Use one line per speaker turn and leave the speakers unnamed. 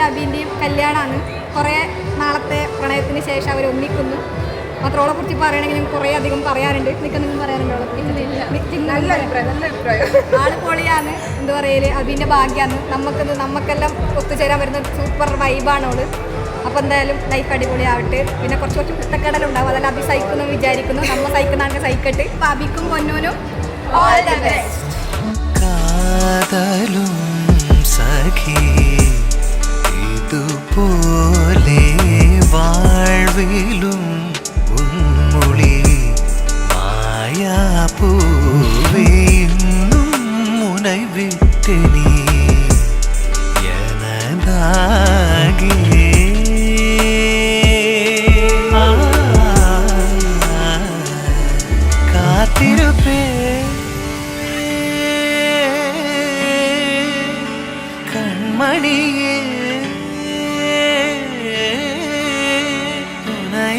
അബിൻ്റെയും കല്യാണമാണ്. കുറേ നാളത്തെ പ്രണയത്തിന് ശേഷം അവർ ഒന്നിക്കുന്നു. മാത്രം ഓളെ കുറിച്ച് പറയുകയാണെങ്കിൽ കുറേ അധികം പറയാനുണ്ട്. നിൽക്കുന്നെങ്കിലും പറയാനുണ്ട്. ആള് പൊളിയാണ്. എന്താ പറയല്, അബിൻ്റെ ഭാഗ്യമാണ്. നമുക്കെല്ലാം ഒത്തുചേരാൻ വരുന്ന സൂപ്പർ വൈബാണ് ഓള്. അപ്പോൾ എന്തായാലും ലൈഫ് അടിപൊളിയാവട്ടെ. പിന്നെ കുറച്ച് കുട്ടക്കടലുണ്ടാവും, അതെല്ലാം അബി സഹിക്കുന്നു വിചാരിക്കുന്നു. നമ്മൾ സഹിക്കുന്നതാണെങ്കിൽ സഹിക്കട്ടെ. അപ്പം അബിക്കും പൊന്നൂനും ഓൾ ദ ബെസ്റ്റ്.
കാതലും സഖി ഇതുപോലെ വാഴ്വിലും ഉന്മൊഴി മായാപ്പൂവേ ഇന്നും മുனை വിട്ട് നീ எனதாகி காத்திருப்பேன் கண்மணியே உனை